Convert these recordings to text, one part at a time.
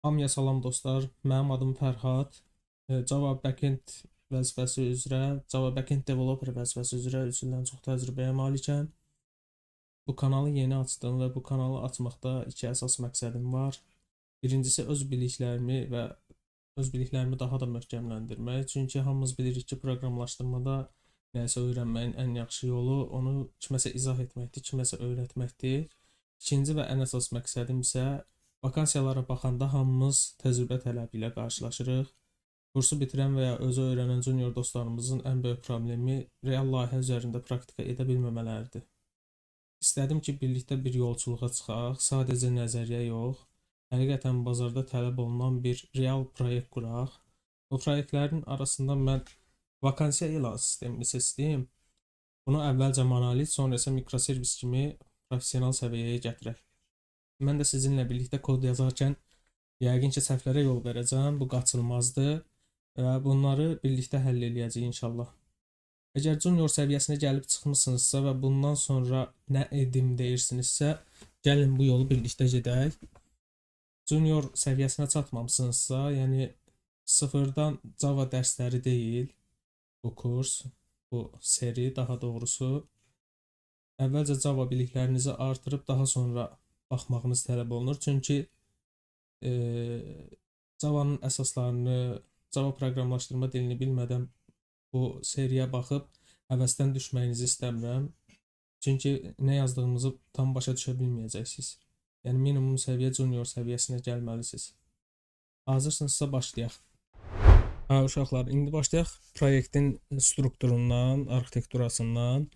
Hamıya salam dostlar. Mənim adım Fərhad. Java backend vəzifəsi üzrə, Java backend developer vəzifəsi üzrə 3 ildən çox təcrübəyə malikəm. Bu kanalı yeni açdım və bu kanalı açmaqda iki əsas məqsədim var. Birincisi öz biliklərimi daha da möhkəmləndirmək. Çünki hamımız bilirik ki, proqramlaşdırmada nəyisə öyrənməyin ən yaxşı yolu onu kiməsə izah etməkdir, kiməsə öyrətməkdir. İkinci və ən əsas məqsədim isə vakansiyalara baxanda hamımız təcrübə tələbi ilə qarşılaşırıq. Kursu bitirən və ya özü öyrənən junior dostlarımızın ən böyük problemi real layihə üzərində praktika edə bilməmələridir. İstədim ki, birlikdə bir yolculuğa çıxaq, sadəcə nəzəriyyə yox, həqiqətən bazarda tələb olunan bir real proyekt quraq. Bu proyektlərin arasında mən vakansiya elan sistemini seçdim. Bunu əvvəlcə monolit, sonra isə mikroservis kimi professional səviyyəyə gətirək. Mən də sizinlə birlikdə kod yazarkən yəqin ki, səhvlərə yol verəcəm, bu qaçılmazdır və bunları birlikdə həll eləyəcəyik inşallah. Əgər junior səviyyəsinə gəlib çıxmısınızsa və bundan sonra nə edim deyirsinizsə, gəlin bu yolu birlikdə gedək. Junior səviyyəsinə çatmamısınızsa, yəni sıfırdan Java dərsləri deyil bu kurs, bu seri daha doğrusu. Əvvəlcə Java biliklərinizi artırıb daha sonra baxmağınız tələb olunur. Çünki Java'nın əsaslarını, Java proqramlaşdırma dilini bilmədən bu seriyə baxıb həvəsdən düşməyinizi istəmirəm. Çünki nə yazdığımızı tam başa düşə bilməyəcəksiniz. Yəni minimum səviyyə junior səviyyəsinə gəlməlisiniz. Hazırsınızsa başlayaq. Uşaqlar, indi başlayaq proyektin strukturundan, arxitekturasından.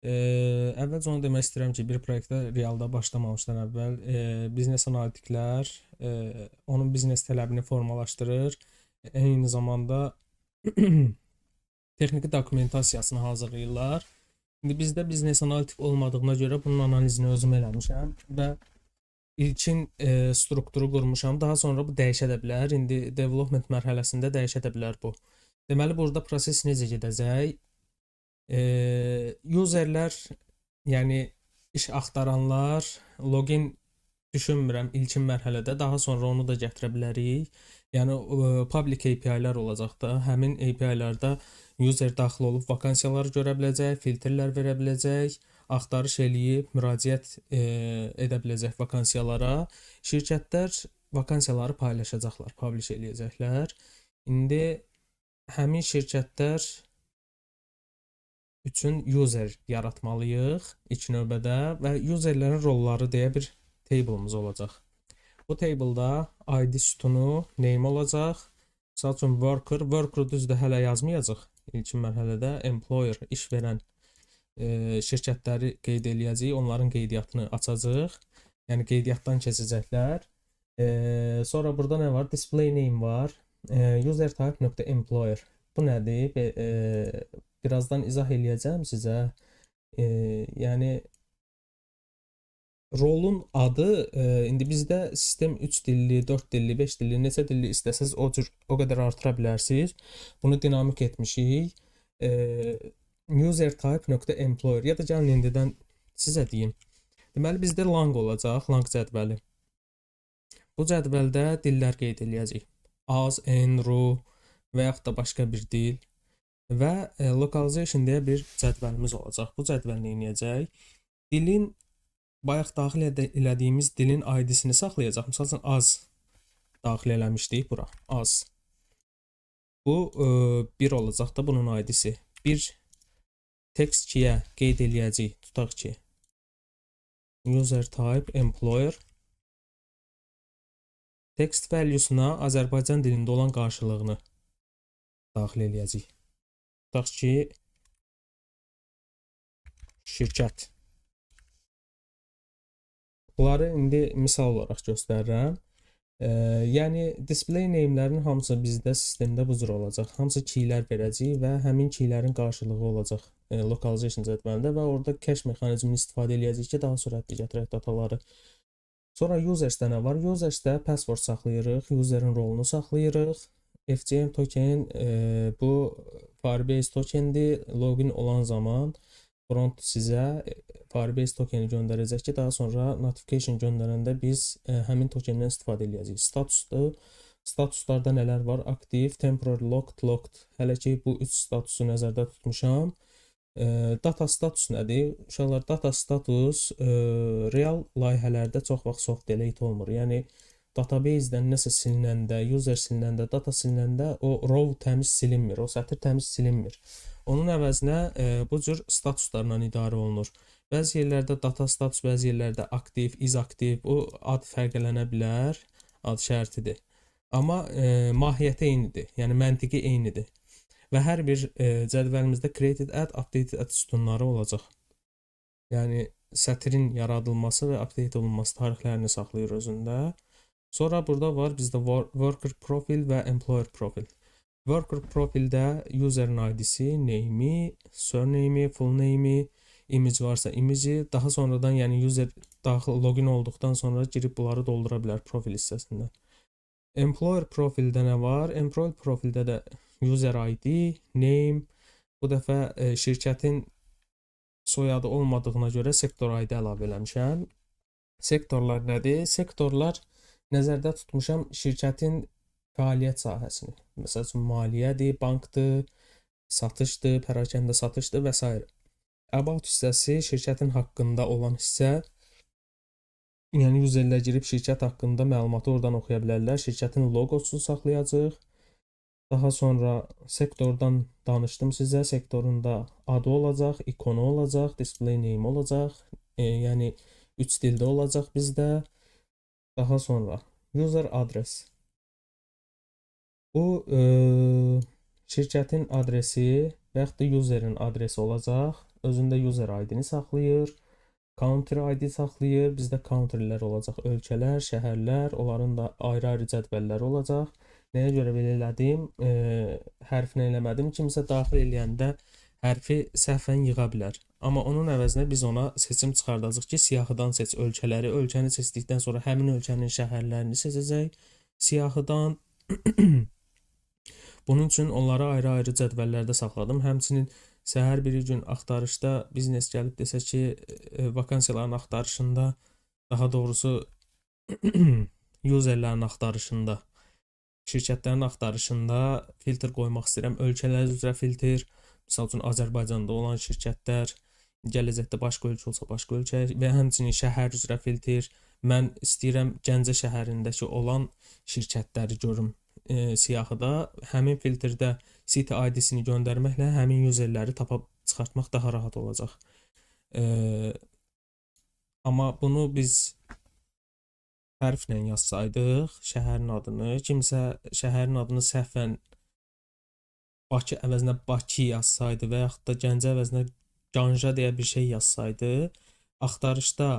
Əvvəlcə onu demək istəyirəm ki, bir proyektə realda başlamamışdan əvvəl biznes analitiklər onun biznes tələbini formalaşdırır. Eyni zamanda texniki dokumentasiyasını hazırlayırlar. İndi bizdə biznes analitik olmadığına görə bunun analizini özüm eləmişəm və ilkin strukturu qurmuşam. Daha sonra bu dəyişə də bilər. İndi development mərhələsində dəyişə də bilər bu. Deməli, burada proses necə gedəcək? Userlər, yəni iş axtaranlar login düşünmürəm ilkin mərhələdə, daha sonra onu da gətirə bilərik. Yəni public API-lər olacaq da, həmin API-lərdə user daxil olub vakansiyaları görə biləcək, filtrlər verə biləcək, axtarış eləyib müraciət edə biləcək vakansiyalara. Şirkətlər vakansiyaları paylaşacaqlar, publish eləyəcəklər. İndi həmin şirkətlər üçün user yaratmalıyıq ilk növbədə və userlərin rolları deyə bir table'ımız olacaq. Bu table'da ID sütunu, name olacaq. Məsəl üçün worker düzdür hələ yazmayacaq. İlkin mərhələdə employer, iş verən şirkətləri qeyd eləyəcəyik, onların qeydiyyatını açacaq. Yəni qeydiyyatdan keçəcəklər. Sonra burada nə var? Display name var. User type.employer. Bu nədir? Birazdan izah eləyəcəm sizə. Yəni rolun adı indi bizdə sistem 3 dilli, 4 dilli, 5 dilli, neçə dilli istəsəz o qədər artıra bilərsiniz. Bunu dinamik etmişik. User type.employer ya da gəlin indidən sizə deyim. Deməli bizdə lang olacaq, lang cədvəli. Bu cədvəldə dillər qeyd eləyəcəyik. Az, en, ru və yaxud da başqa bir dil və localization deyə bir cədvəlimiz olacaq. Bu cədvəl nə edəcək? Dilin bayaq daxil elədiyimiz dilin ID-sini saxlayacaq. Məsəl üçün az daxil eləmişdik bura. Az. Bu 1 olacaq da bunun ID-si. Bir text 2-yə qeyd eləyəcəyik. Tutaq ki user type employer text valuesuna Azərbaycan dilində olan qarşılığını daxil eləyəcəyik. Tutaq ki şirkət. Bunları indi misal olaraq göstərirəm. Yəni display name'lərin hamısı bizdə sistemdə bu cür olacaq. Hamısı keylər verəcək və həmin keylərin qarşılığı olacaq localization cədvəlində və orada cache mexanizmini istifadə eləyəcəyik ki, daha sürətli gətirək dataları. Sonra usersdə nə var? Usersdə password saxlayırıq, userin rolunu saxlayırıq. FCM token bu Firebase tokendir. Login olan zaman Front sizə Firebase tokeni göndərəcək ki, daha sonra notification göndərəndə biz həmin tokendən istifadə edəcəyik. Statusdur. Statuslarda nələr var? Aktiv, temporary locked, locked. Hələ ki bu 3 statusu nəzərdə tutmuşam. Data status nədir? Uşaqlar, data status real layihələrdə çox vaxt soft delete olmur. Yəni database-dən nəsə silinəndə, user silinəndə, data silinəndə o row təmiz silinmir, o sətr təmiz silinmir. Onun əvəzinə bu cür statuslarla idarə olunur. Bəzi yerlərdə data status, bəzi yerlərdə aktiv, is aktiv, o ad fərqlənə bilər, ad şərtidir. Amma mahiyyəti eynidir, yəni məntiqi eynidir. Və hər bir cədvəlimizdə created add, updated add sütunları olacaq. Yəni sətrin yaradılması və update olunması tarixlərini saxlayır özündə. Sonra burada var bizdə worker profil və employer profil. Worker profildə userin ID-si, name-i, surname-i, full name-i, image varsa image-i, daha sonradan yəni user daxil login olduqdan sonra girib bunları doldura bilər profil hissəsində. Employer profildə nə var? Employer profildə də user ID, name, bu dəfə şirkətin soyadı olmadığına görə sektor ID əlavə eləmişəm. Sektorlar nədir? Sektorlar nəzərdə tutmuşam şirkətin fəaliyyət sahəsini. Məsəl üçün maliyyədir, bankdır, satışdır, pərakəndə satışdır və s. About hissəsi şirkətin haqqında olan hissə. Yəni userlər girib şirkət haqqında məlumatı oradan oxuya bilərlər. Şirkətin logosunu saxlayacağıq. Daha sonra sektordan danışdım sizə. Sektorunda adı olacaq, ikonu olacaq, display name olacaq. Yəni 3 dildə olacaq bizdə. Daha sonra user adres. Bu şirkətin adresi və yaxud da userin adresi olacaq. Özündə user ID-ni saxlayır. Country ID saxlayır. Bizdə countrylər olacaq. Ölkələr, şəhərlər, onların da ayrı-ayrı cədvəlləri olacaq. Nəyə görə belə elədim? Hərfini eləmədim. Kimsə daxil eləyəndə hərfi səhvən yığa bilər. Amma onun əvəzinə biz ona seçim çıxardacağıq ki, siyahıdan seç ölkələri. Ölkəni seçdikdən sonra həmin ölkənin şəhərlərini seçəcək siyahıdan. Bunun üçün onları ayrı-ayrı cədvəllərdə saxladım. Həmçinin səhər bir gün axtarışda biznes gəlib desə ki, vakansiyaların axtarışında, daha doğrusu userlərin axtarışında, şirkətlərin axtarışında filtr qoymaq istəyirəm. Ölkələr üzrə filtr, misal üçün Azərbaycanda olan şirkətlər, gələcəkdə başqa ölkə olsa başqa ölkə və həmçinin şəhər üzrə filtr. Mən istəyirəm Gəncə şəhərindəki olan şirkətləri görüm siyahıda. Həmin filtrdə city ID-sini göndərməklə həmin userləri tapıb çıxartmaq daha rahat olacaq. Amma bunu biz hərflə yazsaydıq, şəhərin adını, kimsə şəhərin adını səhvən Bakı əvəzinə Bakı yazsaydı və yaxud da Gəncə əvəzinə Ganja deyə bir şey yazsaydı, axtarışda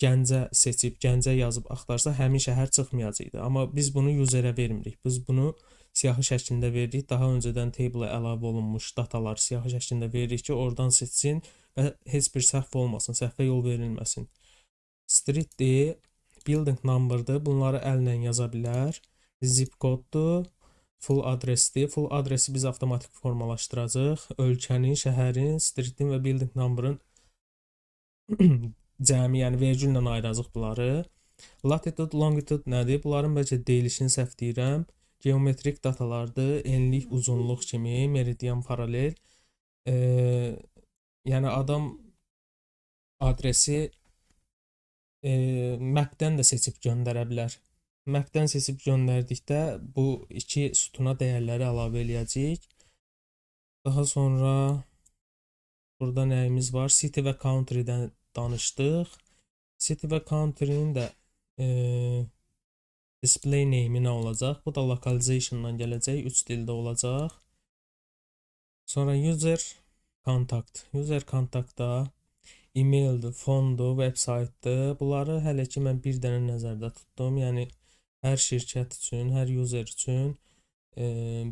Gəncə seçib, Gəncə yazıb axtarsa həmin şəhər çıxmayacaqdı. Amma biz bunu userə vermirik. Biz bunu siyahı şəklində veririk. Daha öncədən table-a əlavə olunmuş dataları siyahı şəklində veririk ki, oradan seçsin və heç bir səhv olmasın, səhvə yol verilməsin. Streetdir, building number'dır. Bunları əllə yaza bilər. Zip koddur, full adresdir. Full adresi biz avtomatik formalaşdıracağıq. Ölkənin, şəhərin, streetin və building number'ın cəmi, yəni vergüllə ayıracaq bunları. Latitude, longitude nədir? Bunların bəlkə deyilişini səhv deyirəm. Geometrik datalardır. Enlik, uzunluq kimi, meridian, paralel. Yəni adam adresi mapdən də seçib göndərə bilər. Mapdən seçib göndərdikdə bu iki sütuna dəyərləri əlavə eləyəcəyik. Daha sonra burada nəyimiz var? City və country'dən danışdıq. City və country'nin də display name-i nə olacaq? Bu da localization-dan gələcək, 3 dildə olacaq. Sonra user contact. User contact-da e-maildir, fondur, website-dır. Bunları hələ ki mən bir dənə nəzərdə tutdum. Yəni hər şirkət üçün, hər user üçün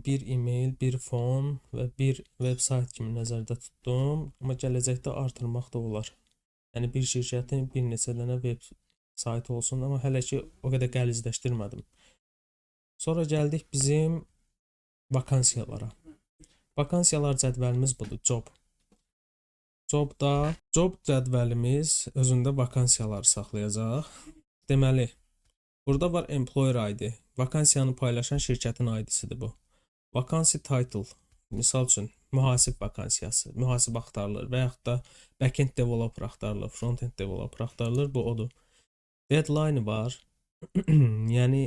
bir e-mail, bir fon və bir website kimi nəzərdə tutdum. Amma gələcəkdə artırmaq da olar. Yəni bir şirkətin bir neçə dənə web saytı olsun, amma hələ ki o qədər qəlizləşdirmədim. Sonra gəldik bizim vakansiyalara. Vakansiyalar cədvəlimiz budur, job. Jobda job cədvəlimiz özündə vakansiyaları saxlayacaq. Deməli, burada var employer ID. Vakansiyanı paylaşan şirkətin ID-sidir bu. Vakansi title. Misal üçün mühasib vakansiyası, mühasib axtarılır və yaxud da backend developer axtarılır, frontend developer axtarılır, bu odur. Deadline var. Yəni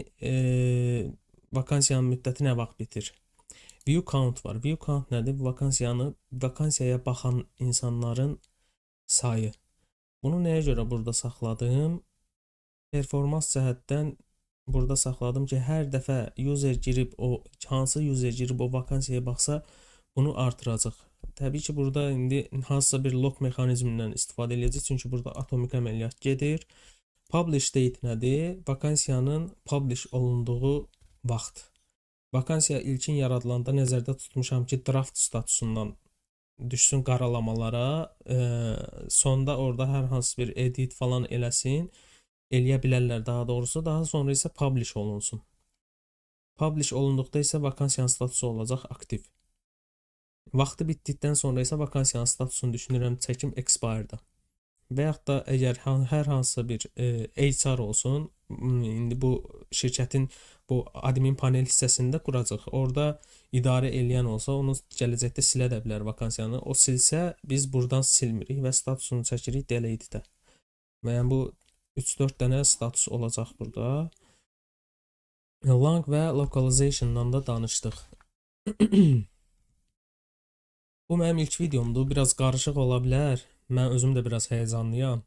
vakansiyanın müddəti nə vaxt bitir? View count var. View count nədir? Vakansiyaya baxan insanların sayı. Bunu nəyə görə burada saxladım? Performans cəhətdən burada saxladım ki, hər dəfə user girib hansı user girib o vakansiyaya baxsa, bunu artıracaq. Təbii ki, burada indi hansısa bir lock mexanizmindən istifadə edəcək, çünki burada atomik əməliyyat gedir. Publish date nədir? Vakansiyanın publish olunduğu vaxt. Vakansiya ilkin yaradılanda nəzərdə tutmuşam ki, draft statusundan düşsün qaralamalara, sonda orada hər hansı bir edit falan eləyə bilərlər daha doğrusu, daha sonra isə publish olunsun. Publish olunduqda isə vakansiyanın statusu olacaq aktiv. Vaxtı bitdikdən sonra isə vakansiyanın statusunu düşünürəm çəkim expired-da. Və yaxud da əgər hər hansısa bir HR olsun, indi bu şirkətin bu admin panel hissəsində quracaq. Orada idarə eləyən olsa, onu gələcəkdə silə də bilər vakansiyanı. O silsə, biz buradan silmirik və statusunu çəkirik delete-də. Və yəni bu 3-4 dənə status olacaq burada. Lang və localization-dan da danışdıq. Bu mənim ilk videomdur. Biraz qarışıq ola bilər. Mən özüm də biraz həyəcanlıyam.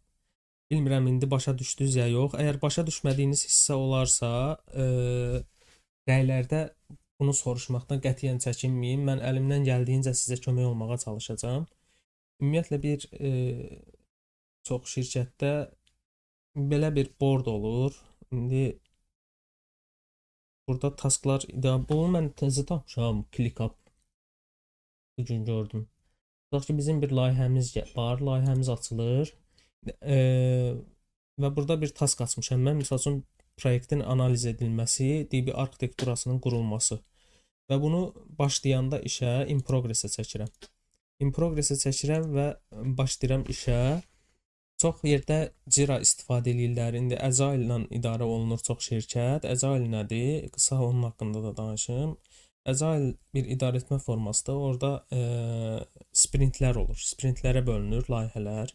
Bilmirəm indi başa düşdünüz ya yox. Əgər başa düşmədiyiniz hissə olarsa, rəylərdə bunu soruşmaqdan qətiyyən çəkinməyin. Mən əlimdən gəldiyincə sizə kömək olmağa çalışacağam. Ümumiyyətlə bir çox şirkətdə belə bir board olur. İndi burada tasklar, bunu mən təzə tapmışam, ClickUp. Bugün gördüm. Tutaq ki, bizim bir layihəmiz var, layihəmiz açılır və burada bir task açmışam. Mən misal üçün proyektin analiz edilməsi, DB arxitekturasının qurulması və bunu başlayanda işə in progress-ə çəkirəm. In progress-ə çəkirəm və başlayıram işə. Çox yerdə Jira istifadə edirlər. İndi Agile ilə idarə olunur çox şirkət. Agile nədir? Qısa onun haqqında da danışım. Agile bir idarəetmə formasıdır. Orada sprintlər olur. Sprintlərə bölünür layihələr.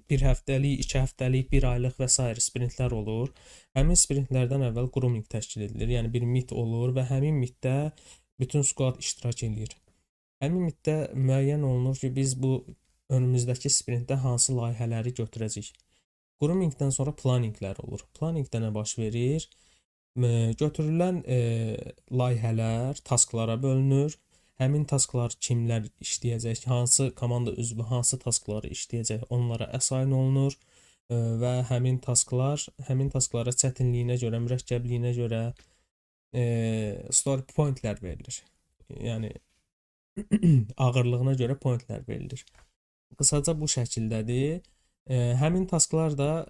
Bir həftəlik, 2 həftəlik, 1 aylıq və s. sprintlər olur. Həmin sprintlərdən əvvəl grooming təşkil edilir. Yəni bir meet olur və həmin meetdə bütün squad iştirak edir. Həmin meetdə müəyyən olunur ki, biz bu önümüzdəki sprintdə hansı layihələri götürəcəyik. Groomingdən sonra planninglər olur. Planningdə nə baş verir? Götürülən layihələr tasklara bölünür. Həmin tasklar kimlər işləyəcək, hansı komanda üzvü hansı taskları işləyəcək, onlara assign olunur və həmin tasklara çətinliyinə görə, mürəkkəbliyinə görə story pointlər verilir. Yəni ağırlığına görə pointlər verilir. Qısaca bu şəkildədir. Həmin tasklar da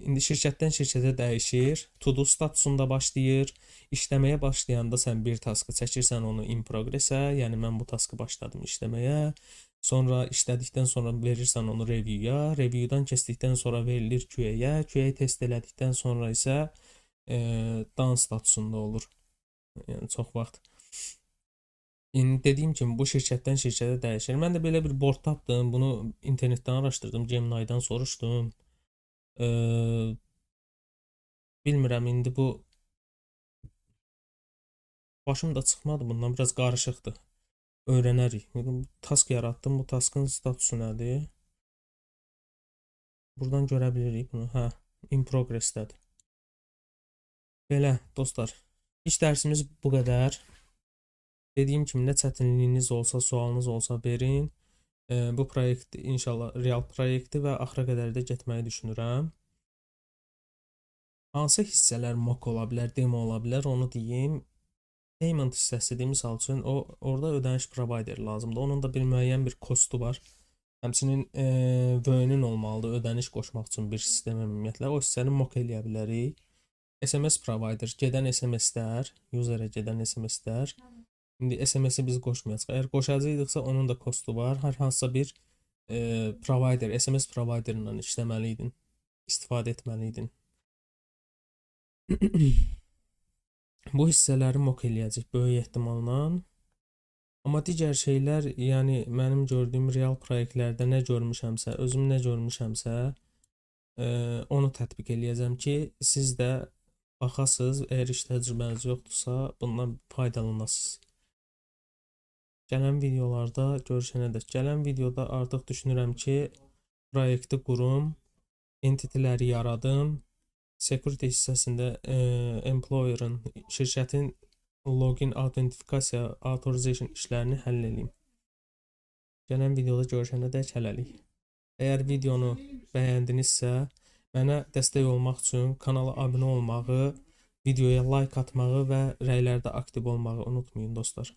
indi şirkətdən şirkətə dəyişir. To-do statusunda başlayır. İşləməyə başlayanda sən bir taskı çəkirsən onu in progress-ə, yəni mən bu taskı başladım işləməyə. Sonra işlədikdən sonra verirsən onu review-ya. Review-dan keçdikdən sonra verilir QA-yə. QA test elədikdən sonra isə done statusunda olur. Yəni çox vaxt. Yəni dediyim kimi bu şirkətdən şirkətə dəyişir. Mən də belə bir board tapdım. Bunu internetdən araşdırdım, Gemini-dan soruşdum. Bilmirəm indi bu başım da çıxmadı bundan, biraz qarışıqdır. Öyrənərik. Task yaratdım. Bu taskın statusu nədir? Buradan görə bilirik bunu. Hə, in progress-dədir. Belə dostlar, iş dərsimiz bu qədər. Dediyim kimi nə çətinliyiniz olsa, sualınız olsa verin. Bu proyekt inşallah real proyektdir və axıra qədər də getməyi düşünürəm. Hansı hissələr mock ola bilər, demo ola bilər, onu deyim. Payment hissəsidir, misal üçün orada ödəniş provider lazımdır. Onun da bir müəyyən bir kostu var. Həmçinin VÖ-nün olmalıdır ödəniş qoşmaq üçün bir sistemə ümumiyyətlə. O hissəni mock eləyə bilərik. SMS provider, gedən SMS-lər, userə gedən SMS-lər. İndi SMS-i biz qoşmayacağıq. Əgər qoşacaqdıqsa onun da kostu var. Hər hansısa bir provider, SMS providerindən işləməli idin, istifadə etməli idin. Bu hissələri mock eləyəcək böyük ehtimalla. Amma digər şeylər, yəni mənim gördüyüm real proyektlərdə nə görmüşəmsə, özüm nə görmüşəmsə, onu tətbiq eləyəcəm ki, siz də baxasınız, əgər iş təcrübəniz yoxdursa, bundan faydalanasınız. Gələn videolarda görüşənədək. Gələn videoda artıq düşünürəm ki, proyekti qurum, entitiləri yaradım, security hissəsində employer'ın, şirkətin login, autentifikasiya, authorization işlərini həll edeyim. Gələn videoda görüşənədək hələlik. Əgər videonu bəyəndinizsə, mənə dəstək olmaq üçün kanala abunə olmağı, videoya like atmağı və rəylərdə aktiv olmağı unutmayın dostlar.